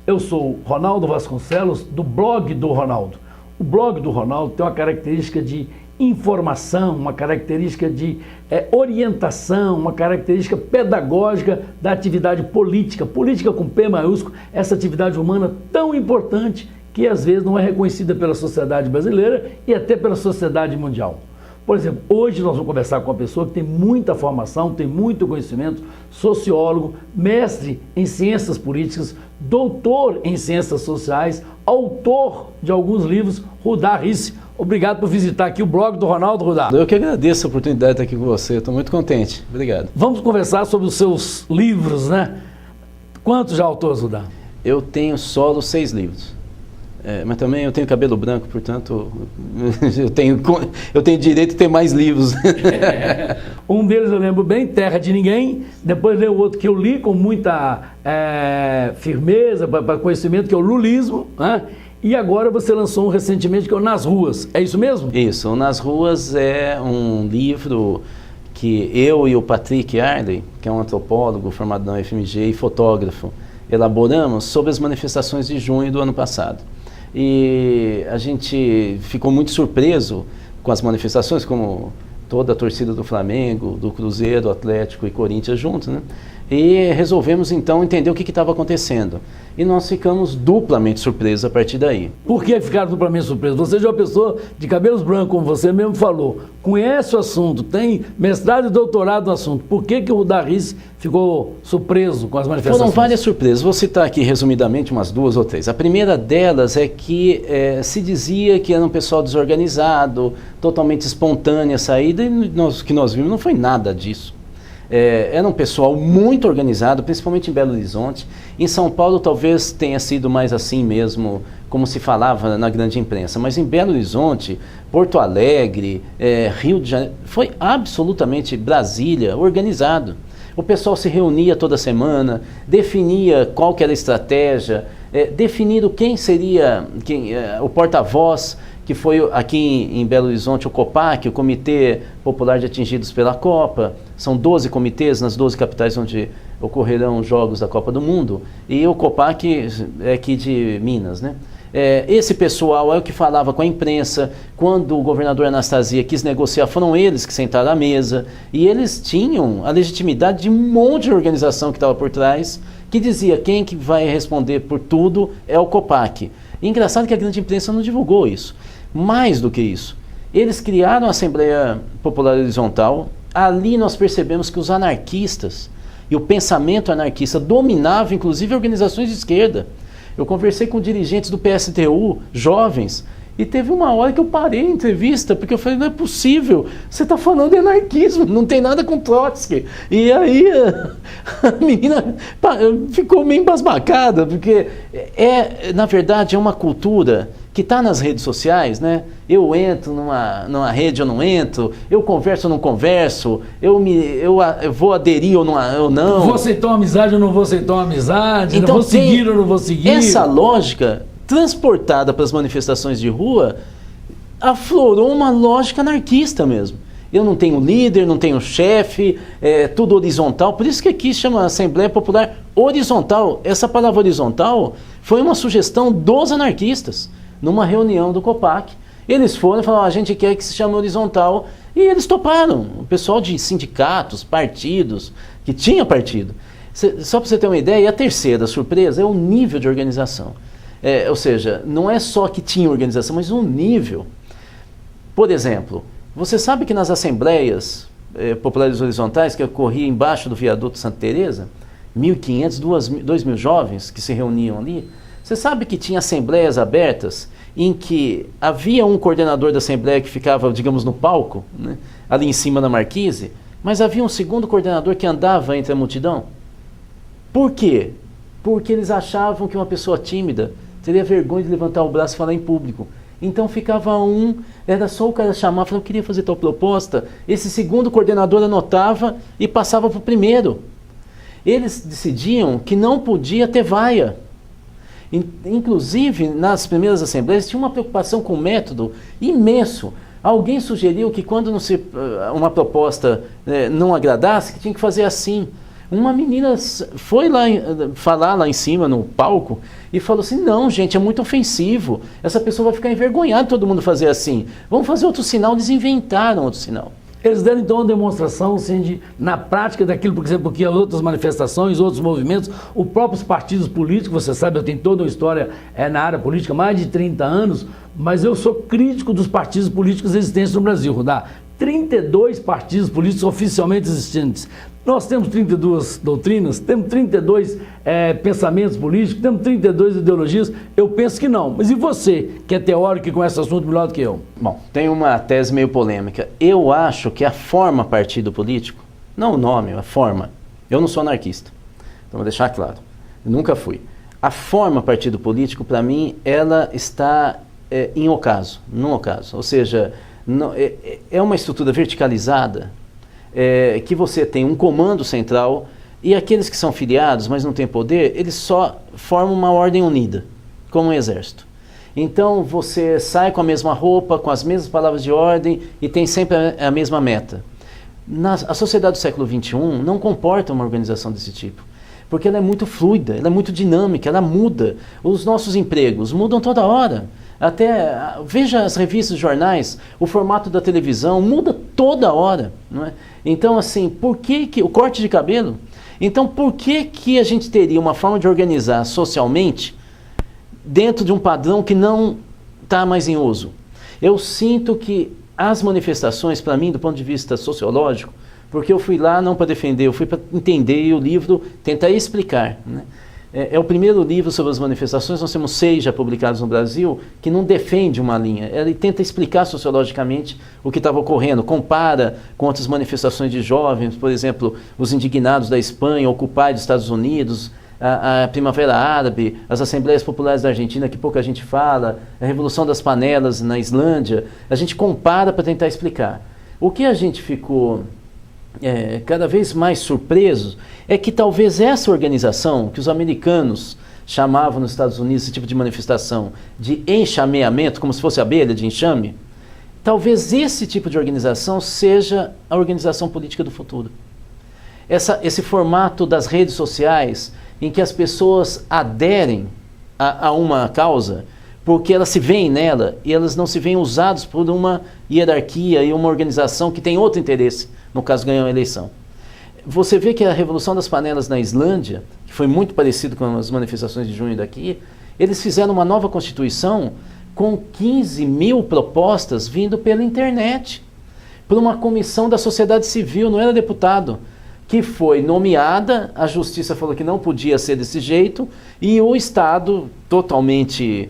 Eu sou Ronaldo Vasconcelos, do blog do Ronaldo. O blog do Ronaldo tem uma característica de informação, uma característica de orientação, uma característica pedagógica da atividade política. Política com P maiúsculo, essa atividade humana tão importante que às vezes não é reconhecida pela sociedade brasileira e até pela sociedade mundial. Por exemplo, hoje nós vamos conversar com uma pessoa que tem muita formação, tem muito conhecimento, sociólogo, mestre em ciências políticas, doutor em ciências sociais, autor de alguns livros, Rudá Risse. Obrigado por visitar aqui o blog do Ronaldo, Rudá. Eu que agradeço a oportunidade de estar aqui com você, estou muito contente. Obrigado. Vamos conversar sobre os seus livros, né? Quantos já autores, Rudá? Eu tenho solo 6 livros. Mas também eu tenho cabelo branco, portanto, eu tenho direito de ter mais livros. Um deles eu lembro bem, Terra de Ninguém. Depois veio o outro que eu li com muita firmeza, para conhecimento, que é o Lulismo, né? E agora você lançou um recentemente que é o Nas Ruas. É isso mesmo? Isso, o Nas Ruas é um livro que eu e o Patrick Arley, que é um antropólogo formado na UFMG e fotógrafo, elaboramos sobre as manifestações de junho do ano passado. E a gente ficou muito surpreso com as manifestações, como toda a torcida do Flamengo, do Cruzeiro, Atlético e Corinthians juntos, né? E resolvemos então entender o que estava acontecendo. E nós ficamos duplamente surpresos a partir daí. Por que ficaram duplamente surpresos? Você já é uma pessoa de cabelos brancos, como você mesmo falou, conhece o assunto, tem mestrado e doutorado no assunto. Por que o Rudá Risse ficou surpreso com as manifestações? Foram várias surpresas. Vou citar aqui resumidamente umas 2 ou 3. A primeira delas é que se dizia que era um pessoal desorganizado, totalmente espontânea a saída, e o que nós vimos não foi nada disso. Era um pessoal muito organizado, principalmente em Belo Horizonte. Em São Paulo talvez tenha sido mais assim mesmo, como se falava na grande imprensa, mas em Belo Horizonte, Porto Alegre, Rio de Janeiro, foi absolutamente Brasília, organizado. O pessoal se reunia toda semana, definia qual que era a estratégia, definindo quem seria o porta-voz, que foi aqui em Belo Horizonte o COPAC, o Comitê Popular de Atingidos pela Copa. São 12 comitês nas 12 capitais onde ocorrerão os Jogos da Copa do Mundo. E o COPAC é aqui de Minas, né? Esse pessoal é o que falava com a imprensa. Quando o governador Anastasia quis negociar, foram eles que sentaram à mesa. E eles tinham a legitimidade de um monte de organização que estava por trás, que dizia quem que vai responder por tudo é o COPAC. E engraçado que a grande imprensa não divulgou isso. Mais do que isso, eles criaram a Assembleia Popular Horizontal. Ali nós percebemos que os anarquistas e o pensamento anarquista dominavam inclusive organizações de esquerda. Eu conversei com dirigentes do PSTU, jovens, e teve uma hora que eu parei a entrevista, porque eu falei, não é possível, você está falando de anarquismo, não tem nada com Trotsky. E aí a menina ficou meio embasbacada, porque na verdade é uma cultura que está nas redes sociais, né? Eu entro numa rede, eu não entro, eu converso ou não converso, eu vou aderir ou não. Vou aceitar uma amizade ou não vou aceitar uma amizade, então, vou seguir ou não vou seguir. Essa lógica transportada para as manifestações de rua aflorou uma lógica anarquista mesmo. Eu não tenho líder, não tenho chefe, tudo horizontal. Por isso que aqui chama Assembleia Popular Horizontal. Essa palavra horizontal foi uma sugestão dos anarquistas numa reunião do COPAC. Eles foram e falaram, a gente quer que se chame horizontal, e eles toparam. O pessoal de sindicatos, partidos, que tinha partido. Só para você ter uma ideia, e a terceira surpresa é o nível de organização. Ou seja, não é só que tinha organização, mas o nível. Por exemplo, você sabe que nas assembleias populares horizontais, que ocorria embaixo do viaduto Santa Teresa, 1.500, 2.000 jovens que se reuniam ali, você sabe que tinha assembleias abertas em que havia um coordenador da assembleia que ficava, digamos, no palco, né, ali em cima da marquise, mas havia um segundo coordenador que andava entre a multidão? Por quê? Porque eles achavam que uma pessoa tímida teria vergonha de levantar o braço e falar em público. Então ficava era só o cara chamar, falava, eu queria fazer tal proposta, esse segundo coordenador anotava e passava para o primeiro. Eles decidiam que não podia ter vaia. Inclusive, nas primeiras assembleias, tinha uma preocupação com o método imenso. Alguém sugeriu que quando uma proposta não agradasse, que tinha que fazer assim. Uma menina foi lá falar lá em cima no palco e falou assim, não gente, é muito ofensivo, essa pessoa vai ficar envergonhada todo mundo fazer assim, vamos fazer outro sinal. Eles inventaram outro sinal. Eles deram então uma demonstração assim, na prática daquilo, por exemplo, que outras manifestações, outros movimentos, os próprios partidos políticos, você sabe, eu tenho toda uma história na área política, mais de 30 anos, mas eu sou crítico dos partidos políticos existentes no Brasil, Rudá. 32 partidos políticos oficialmente existentes. Nós temos 32 doutrinas, temos 32 pensamentos políticos, temos 32 ideologias. Eu penso que não. Mas e você, que é teórico e conhece o assunto melhor do que eu? Bom, tem uma tese meio polêmica. Eu acho que a forma partido político, não o nome, a forma. Eu não sou anarquista, então vou deixar claro. Eu nunca fui. A forma partido político, para mim, ela está em ocaso, num ocaso. Ou seja, não, é uma estrutura verticalizada, que você tem um comando central e aqueles que são filiados, mas não têm poder, eles só formam uma ordem unida, como um exército. Então você sai com a mesma roupa, com as mesmas palavras de ordem e tem sempre a mesma meta. A sociedade do século XXI não comporta uma organização desse tipo, porque ela é muito fluida, ela é muito dinâmica, ela muda. Os nossos empregos mudam toda hora. Até, veja as revistas, jornais, o formato da televisão muda toda hora, não é? Então, assim, por que o corte de cabelo? Então, por que a gente teria uma forma de organizar socialmente dentro de um padrão que não está mais em uso? Eu sinto que as manifestações, para mim, do ponto de vista sociológico, porque eu fui lá não para defender, eu fui para entender e o livro tentar explicar, né? É o primeiro livro sobre as manifestações, nós temos 6 já publicados no Brasil, que não defende uma linha, ele tenta explicar sociologicamente o que estava ocorrendo, compara com outras manifestações de jovens, por exemplo, os indignados da Espanha, Occupy dos Estados Unidos, a Primavera Árabe, as Assembleias Populares da Argentina, que pouca gente fala, a Revolução das Panelas na Islândia, a gente compara para tentar explicar. O que a gente ficou cada vez mais surpresos é que talvez essa organização que os americanos chamavam nos Estados Unidos, esse tipo de manifestação, de enxameamento, como se fosse abelha de enxame, talvez esse tipo de organização seja a organização política do futuro. Esse formato das redes sociais, em que as pessoas aderem a uma causa, porque elas se veem nela e elas não se veem usadas por uma hierarquia e uma organização que tem outro interesse, no caso ganhou a eleição. Você vê que a Revolução das Panelas na Islândia, que foi muito parecido com as manifestações de junho daqui, eles fizeram uma nova constituição com 15 mil propostas vindo pela internet, por uma comissão da sociedade civil, não era deputado, que foi nomeada, a justiça falou que não podia ser desse jeito, e o Estado totalmente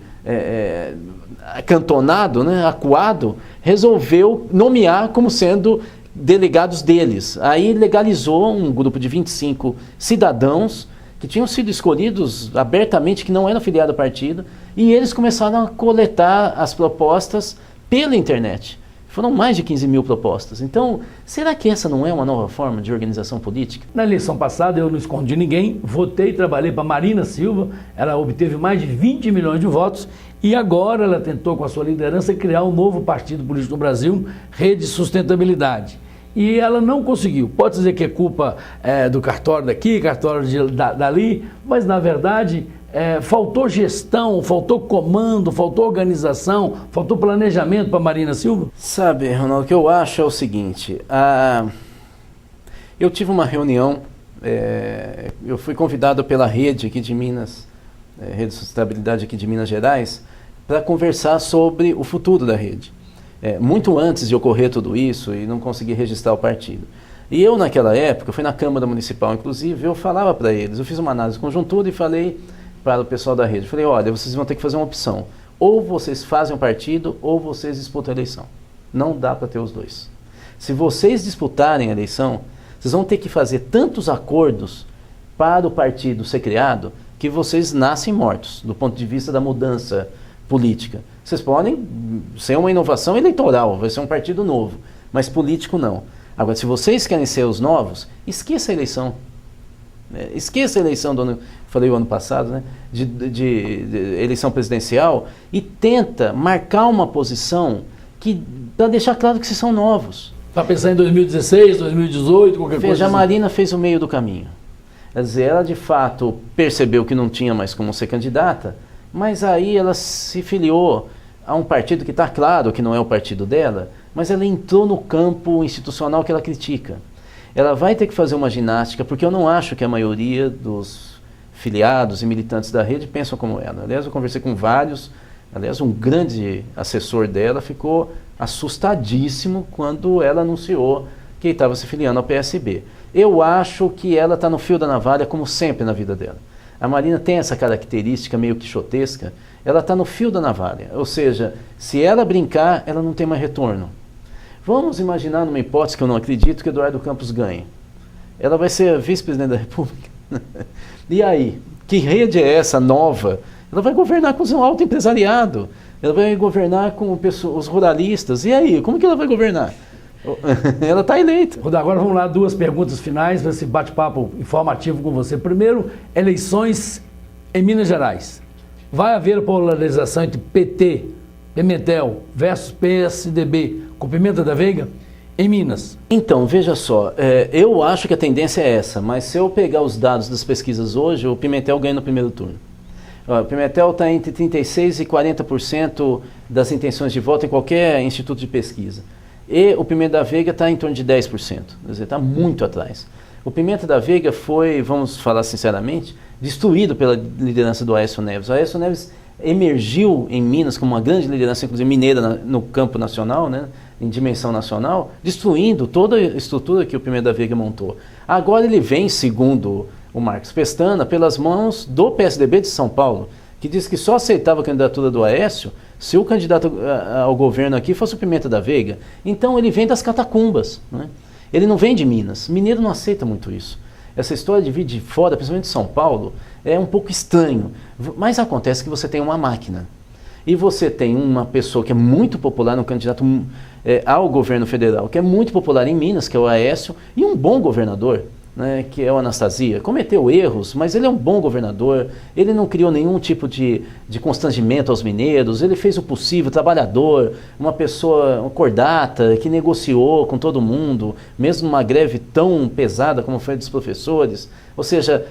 acantonado, né, acuado, resolveu nomear como sendo delegados deles. Aí legalizou um grupo de 25 cidadãos que tinham sido escolhidos abertamente, que não eram filiados ao partido, e eles começaram a coletar as propostas pela internet. Foram mais de 15 mil propostas. Então, será que essa não é uma nova forma de organização política? Na eleição passada, eu não escondi ninguém, votei e trabalhei para Marina Silva, ela obteve mais de 20 milhões de votos, e agora ela tentou, com a sua liderança, criar um novo partido político no Brasil, Rede Sustentabilidade. E ela não conseguiu. Pode dizer que é culpa do cartório daqui, cartório dali, mas na verdade faltou gestão, faltou comando, faltou organização, faltou planejamento para Marina Silva? Sabe, Ronaldo, o que eu acho é o seguinte, eu tive uma reunião, eu fui convidado pela rede aqui de Minas, Rede Sustentabilidade aqui de Minas Gerais, para conversar sobre o futuro da rede. Muito antes de ocorrer tudo isso e não consegui registrar o partido. E eu naquela época, fui na Câmara Municipal inclusive, eu falava para eles, eu fiz uma análise de conjuntura e falei para o pessoal da rede, falei, olha, vocês vão ter que fazer uma opção, ou vocês fazem um partido ou vocês disputam a eleição. Não dá para ter os dois. Se vocês disputarem a eleição, vocês vão ter que fazer tantos acordos para o partido ser criado que vocês nascem mortos, do ponto de vista da mudança política. Vocês podem ser uma inovação eleitoral, vai ser um partido novo, mas político não. Agora, se vocês querem ser os novos, esqueça a eleição. Esqueça a eleição do ano, falei o ano passado, né, de eleição presidencial, e tenta marcar uma posição para deixar claro que vocês são novos. Está pensando em 2016, 2018, qualquer coisa? Veja, a Marina fez o meio do caminho. Quer dizer, ela de fato percebeu que não tinha mais como ser candidata, mas aí ela se filiou a um partido que está claro que não é o partido dela, mas ela entrou no campo institucional que ela critica. Ela vai ter que fazer uma ginástica, porque eu não acho que a maioria dos filiados e militantes da rede pensam como ela. Aliás, eu conversei com vários, aliás, um grande assessor dela ficou assustadíssimo quando ela anunciou que estava se filiando ao PSB. Eu acho que ela está no fio da navalha, como sempre na vida dela. A Marina tem essa característica meio quixotesca, ela está no fio da navalha, ou seja, se ela brincar, ela não tem mais retorno. Vamos imaginar numa hipótese que eu não acredito que Eduardo Campos ganhe. Ela vai ser vice-presidente da República. E aí, que rede é essa nova? Ela vai governar com o alto empresariado, ela vai governar com os ruralistas. E aí, como que ela vai governar? Ela está eleita. Agora vamos lá, duas perguntas finais para esse bate-papo informativo com você. Primeiro, eleições em Minas Gerais. Vai haver polarização entre PT, Pimentel versus PSDB com Pimenta da Veiga em Minas? Então, veja só, eu acho que a tendência é essa, mas se eu pegar os dados das pesquisas hoje, o Pimentel ganha no primeiro turno. O Pimentel está entre 36% e 40% das intenções de voto em qualquer instituto de pesquisa. E o Pimenta da Veiga está em torno de 10%, quer dizer, está muito atrás. O Pimenta da Veiga foi, vamos falar sinceramente, destruído pela liderança do Aécio Neves. O Aécio Neves emergiu em Minas como uma grande liderança, inclusive mineira, no campo nacional, né, em dimensão nacional, destruindo toda a estrutura que o Pimenta da Veiga montou. Agora ele vem, segundo o Marcos Pestana, pelas mãos do PSDB de São Paulo, que diz que só aceitava a candidatura do Aécio se o candidato ao governo aqui fosse o Pimenta da Veiga. Então ele vem das catacumbas, né? Ele não vem de Minas. Mineiro não aceita muito isso. Essa história de vir de fora, principalmente de São Paulo, é um pouco estranho. Mas acontece que você tem uma máquina. E você tem uma pessoa que é muito popular, um candidato ao governo federal, que é muito popular em Minas, que é o Aécio, e um bom governador, né, que é o Anastasia. Cometeu erros, mas ele é um bom governador, ele não criou nenhum tipo de constrangimento aos mineiros, ele fez o possível, trabalhador, uma pessoa cordata, que negociou com todo mundo, mesmo numa greve tão pesada como foi a dos professores. Ou seja,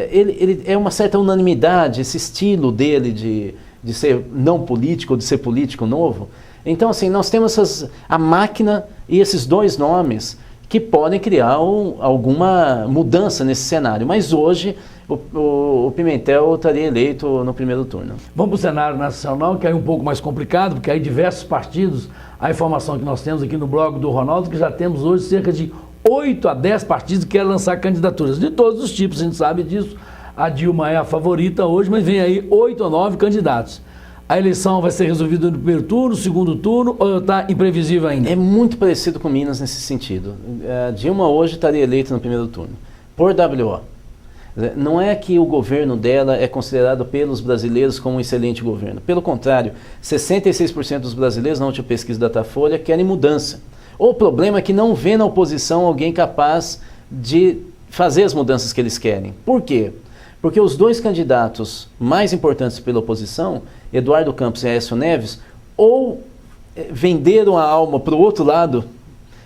ele é uma certa unanimidade, esse estilo dele de ser não político, ou de ser político novo. Então, assim, nós temos a máquina e esses dois nomes que podem criar alguma mudança nesse cenário. Mas hoje o Pimentel estaria eleito no primeiro turno. Vamos para o cenário nacional, que é um pouco mais complicado, porque aí diversos partidos, a informação que nós temos aqui no blog do Ronaldo, que já temos hoje cerca de 8 a 10 partidos que querem lançar candidaturas, de todos os tipos, a gente sabe disso. A Dilma é a favorita hoje, mas vem aí 8 ou 9 candidatos. A eleição vai ser resolvida no primeiro turno, segundo turno, ou está imprevisível ainda? É muito parecido com Minas nesse sentido. A Dilma hoje estaria eleita no primeiro turno, por WO. Não é que o governo dela é considerado pelos brasileiros como um excelente governo. Pelo contrário, 66% dos brasileiros, na última pesquisa da Datafolha, querem mudança. O problema é que não vê na oposição alguém capaz de fazer as mudanças que eles querem. Por quê? Porque os dois candidatos mais importantes pela oposição, Eduardo Campos e Aécio Neves, ou venderam a alma para o outro lado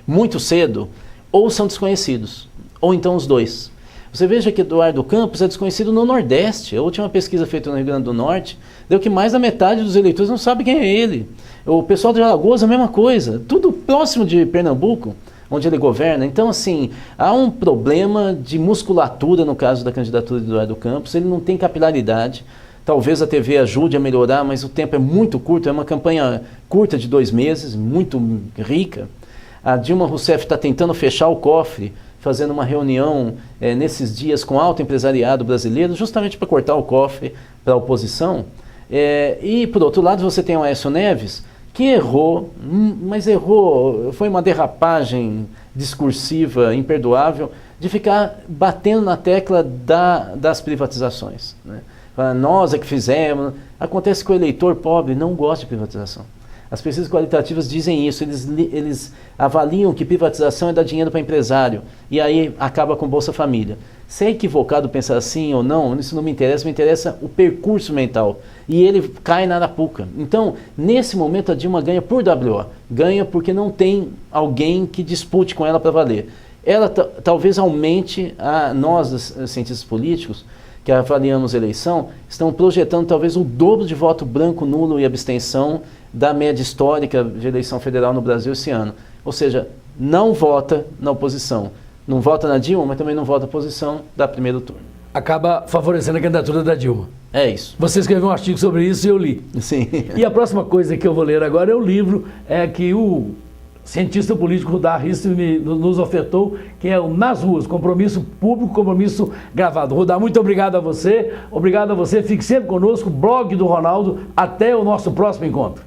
muito cedo, ou são desconhecidos, ou então os dois. Você veja que Eduardo Campos é desconhecido no Nordeste. A última pesquisa feita no Rio Grande do Norte deu que mais da metade dos eleitores não sabe quem é ele. O pessoal de Alagoas, a mesma coisa. Tudo próximo de Pernambuco, onde ele governa. Então, assim, há um problema de musculatura no caso da candidatura de Eduardo Campos. Ele não tem capilaridade. Talvez a TV ajude a melhorar, mas o tempo é muito curto. É uma campanha curta de 2 meses, muito rica. A Dilma Rousseff está tentando fechar o cofre, fazendo uma reunião nesses dias com o alto empresariado brasileiro, justamente para cortar o cofre para a oposição. E, por outro lado, você tem o Aécio Neves, que errou, mas errou, foi uma derrapagem discursiva imperdoável de ficar batendo na tecla das privatizações, né? Nós é que fizemos. Acontece que o eleitor pobre não gosta de privatização. As pesquisas qualitativas dizem isso, eles avaliam que privatização é dar dinheiro para empresário, e aí acaba com Bolsa Família. Se é equivocado pensar assim ou não, isso não me interessa o percurso mental. E ele cai na arapuca. Então, nesse momento, a Dilma ganha por WO. Ganha porque não tem alguém que dispute com ela para valer. ela talvez aumente nós, cientistas políticos, que avaliamos a eleição, estão projetando talvez o dobro de voto branco, nulo e abstenção da média histórica de eleição federal no Brasil esse ano. Ou seja, não vota na oposição. Não vota na Dilma, mas também não vota na oposição da primeiro turno. Acaba favorecendo a candidatura da Dilma. É isso. Você escreveu um artigo sobre isso e eu li. Sim. E a próxima coisa que eu vou ler agora é o livro que o cientista político Rudá Rissi nos ofertou, que é o Nas Ruas, compromisso público, compromisso gravado. Rudá, muito obrigado a você, fique sempre conosco, blog do Ronaldo, até o nosso próximo encontro.